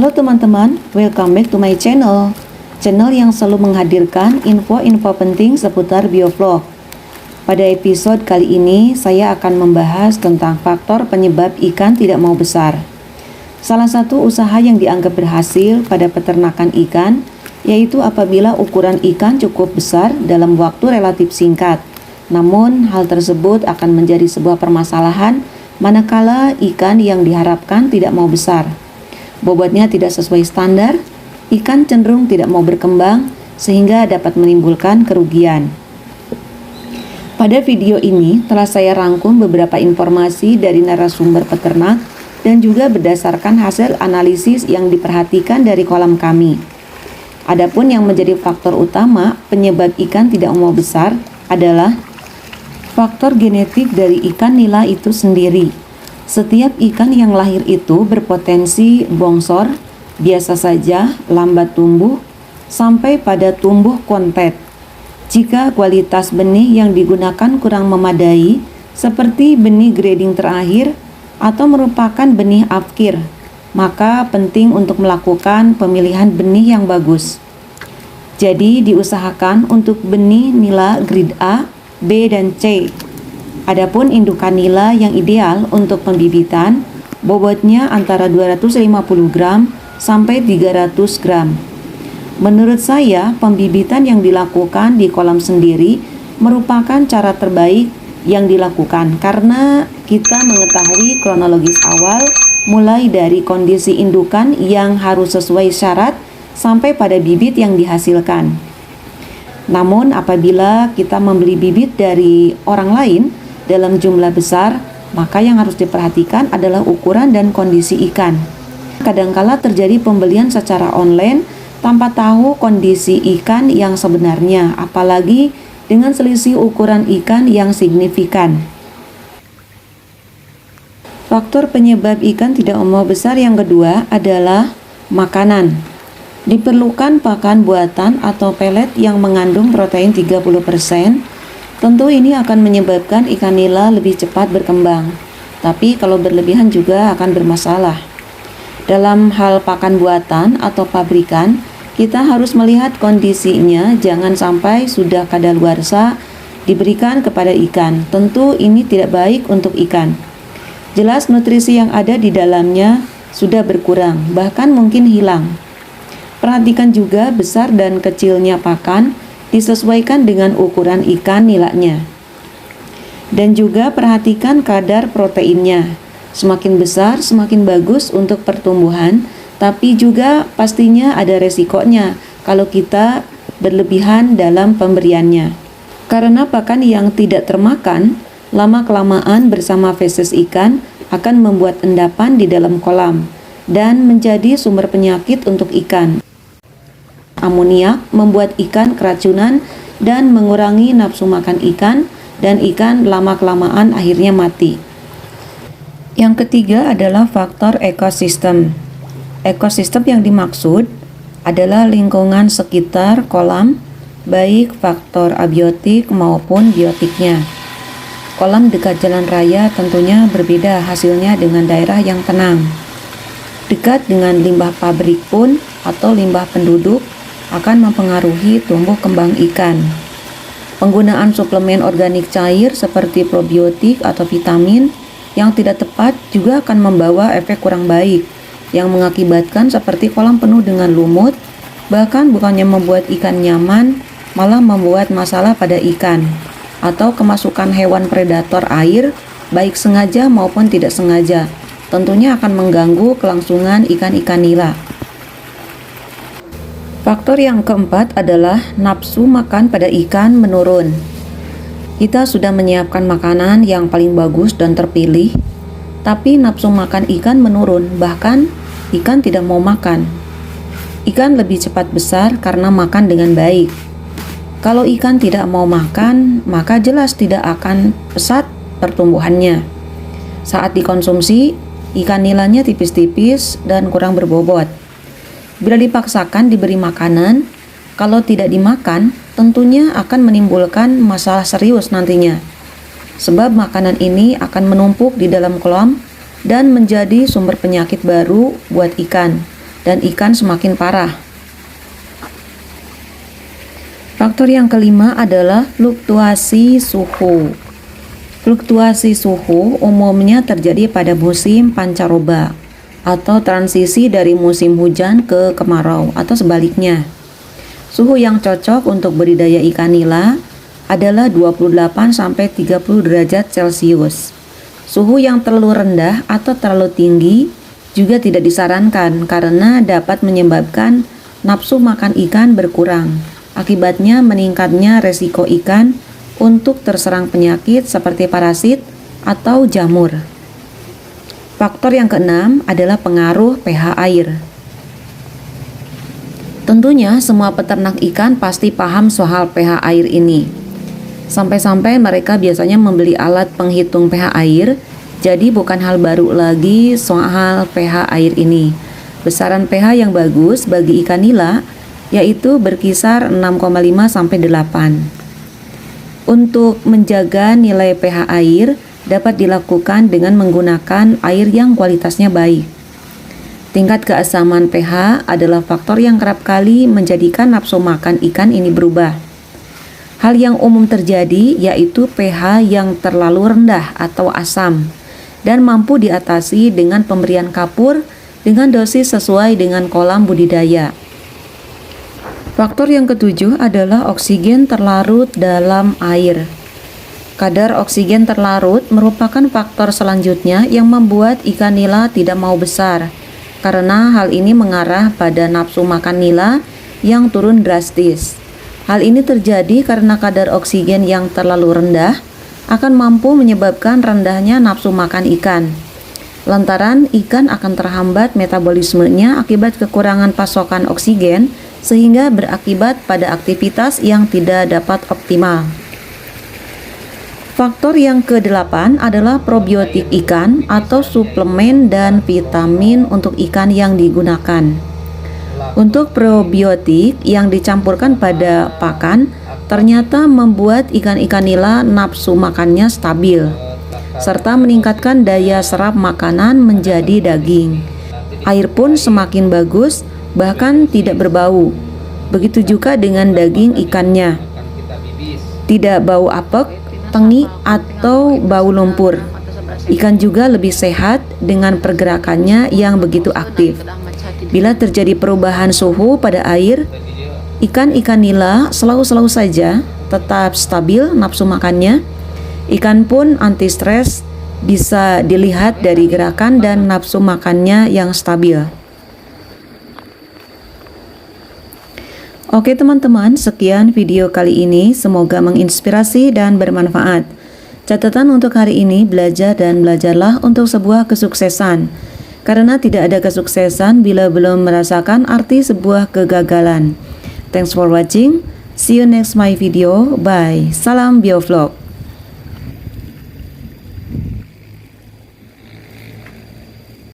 Halo teman-teman, welcome back to my channel. Channel yang selalu menghadirkan info-info penting seputar biovlog. Pada episode kali ini, saya akan membahas tentang faktor penyebab ikan tidak mau besar. Salah satu usaha yang dianggap berhasil pada peternakan ikan, yaitu apabila ukuran ikan cukup besar dalam waktu relatif singkat. Namun, hal tersebut akan menjadi sebuah permasalahan manakala ikan yang diharapkan tidak mau besar. Bobotnya tidak sesuai standar, ikan cenderung tidak mau berkembang sehingga dapat menimbulkan kerugian. Pada video ini telah saya rangkum beberapa informasi dari narasumber peternak dan juga berdasarkan hasil analisis yang diperhatikan dari kolam kami. Adapun yang menjadi faktor utama penyebab ikan tidak mau besar adalah faktor genetik dari ikan nila itu sendiri. Setiap ikan yang lahir itu berpotensi bongsor, biasa saja, lambat tumbuh, sampai pada tumbuh kontet. Jika kualitas benih yang digunakan kurang memadai, seperti benih grading terakhir atau merupakan benih afkir, maka penting untuk melakukan pemilihan benih yang bagus. Jadi diusahakan untuk benih nila grade A, B, dan C. Adapun indukan nila yang ideal untuk pembibitan, bobotnya antara 250 gram sampai 300 gram. Menurut saya, pembibitan yang dilakukan di kolam sendiri merupakan cara terbaik yang dilakukan karena kita mengetahui kronologis awal mulai dari kondisi indukan yang harus sesuai syarat sampai pada bibit yang dihasilkan. Namun apabila kita membeli bibit dari orang lain dalam jumlah besar, maka yang harus diperhatikan adalah ukuran dan kondisi ikan. Kadangkala terjadi pembelian secara online tanpa tahu kondisi ikan yang sebenarnya, apalagi dengan selisih ukuran ikan yang signifikan. Faktor penyebab ikan tidak mau besar yang kedua adalah makanan. Diperlukan pakan buatan atau pelet yang mengandung protein 30%. Tentu ini akan menyebabkan ikan nila lebih cepat berkembang, tapi kalau berlebihan juga akan bermasalah. Dalam hal pakan buatan atau pabrikan, kita harus melihat kondisinya, jangan sampai sudah kadaluarsa diberikan kepada ikan. Tentu ini tidak baik untuk ikan. Jelas nutrisi yang ada di dalamnya sudah berkurang, bahkan mungkin hilang. Perhatikan juga besar dan kecilnya pakan disesuaikan dengan ukuran ikan nilanya. Dan juga perhatikan kadar proteinnya. Semakin besar, semakin bagus untuk pertumbuhan, tapi juga pastinya ada resikonya kalau kita berlebihan dalam pemberiannya. Karena pakan yang tidak termakan, lama-kelamaan bersama feses ikan akan membuat endapan di dalam kolam dan menjadi sumber penyakit untuk ikan. Amoniak membuat ikan keracunan dan mengurangi nafsu makan ikan, dan ikan lama-kelamaan akhirnya mati. Yang ketiga adalah faktor ekosistem. Ekosistem yang dimaksud adalah lingkungan sekitar kolam, baik faktor abiotik maupun biotiknya. Kolam dekat jalan raya tentunya berbeda hasilnya dengan daerah yang tenang. Dekat dengan limbah pabrik pun atau limbah penduduk akan mempengaruhi tumbuh kembang ikan. Penggunaan suplemen organik cair seperti probiotik atau vitamin yang tidak tepat juga akan membawa efek kurang baik yang mengakibatkan seperti kolam penuh dengan lumut, bahkan bukannya membuat ikan nyaman, malah membuat masalah pada ikan, atau kemasukan hewan predator air baik sengaja maupun tidak sengaja, tentunya akan mengganggu kelangsungan ikan-ikan nila. Faktor yang keempat adalah nafsu makan pada ikan menurun. Kita sudah menyiapkan makanan yang paling bagus dan terpilih, tapi nafsu makan ikan menurun, bahkan ikan tidak mau makan. Ikan lebih cepat besar karena makan dengan baik. Kalau ikan tidak mau makan, maka jelas tidak akan pesat pertumbuhannya. Saat dikonsumsi, ikan nilanya tipis-tipis dan kurang berbobot. Bila dipaksakan diberi makanan, kalau tidak dimakan, tentunya akan menimbulkan masalah serius nantinya. Sebab makanan ini akan menumpuk di dalam kolam dan menjadi sumber penyakit baru buat ikan. dan ikan semakin parah. Faktor yang kelima adalah fluktuasi suhu. Fluktuasi suhu umumnya terjadi pada musim pancaroba atau transisi dari musim hujan ke kemarau atau sebaliknya. Suhu yang cocok untuk budidaya ikan nila adalah 28-30 derajat Celcius. Suhu yang terlalu rendah atau terlalu tinggi juga tidak disarankan karena dapat menyebabkan nafsu makan ikan berkurang. Akibatnya meningkatnya resiko ikan untuk terserang penyakit seperti parasit atau jamur. Faktor yang keenam adalah pengaruh pH air. Tentunya semua peternak ikan pasti paham soal pH air ini. Sampai-sampai mereka biasanya membeli alat penghitung pH air, jadi bukan hal baru lagi soal pH air ini. Besaran pH yang bagus bagi ikan nila yaitu berkisar 6,5 sampai 8. Untuk menjaga nilai pH air dapat dilakukan dengan menggunakan air yang kualitasnya baik. Tingkat keasaman pH adalah faktor yang kerap kali menjadikan nafsu makan ikan ini berubah. Hal yang umum terjadi yaitu pH yang terlalu rendah atau asam dan mampu diatasi dengan pemberian kapur dengan dosis sesuai dengan kolam budidaya. Faktor yang ketujuh adalah oksigen terlarut dalam air. Kadar oksigen terlarut merupakan faktor selanjutnya yang membuat ikan nila tidak mau besar, karena hal ini mengarah pada nafsu makan nila yang turun drastis. Hal ini terjadi karena kadar oksigen yang terlalu rendah akan mampu menyebabkan rendahnya nafsu makan ikan. Lantaran ikan akan terhambat metabolismenya akibat kekurangan pasokan oksigen, sehingga berakibat pada aktivitas yang tidak dapat optimal. Faktor yang ke-8 adalah probiotik ikan atau suplemen dan vitamin untuk ikan yang digunakan. Untuk probiotik yang dicampurkan pada pakan ternyata membuat ikan-ikan nila nafsu makannya stabil, serta meningkatkan daya serap makanan menjadi daging. Air pun semakin bagus, bahkan tidak berbau. Begitu juga dengan daging ikannya. Tidak bau apek, tengik, atau bau lumpur. Ikan juga lebih sehat dengan pergerakannya yang begitu aktif. Bila terjadi perubahan suhu pada air, ikan-ikan nila selalu saja tetap stabil nafsu makannya. Ikan pun anti stres, bisa dilihat dari gerakan dan nafsu makannya yang stabil. Oke teman-teman, sekian video kali ini, semoga menginspirasi dan bermanfaat. Catatan untuk hari ini, belajar dan belajarlah untuk sebuah kesuksesan. Karena tidak ada kesuksesan bila belum merasakan arti sebuah kegagalan. Thanks for watching, see you next my video, bye. Salam Biovlog.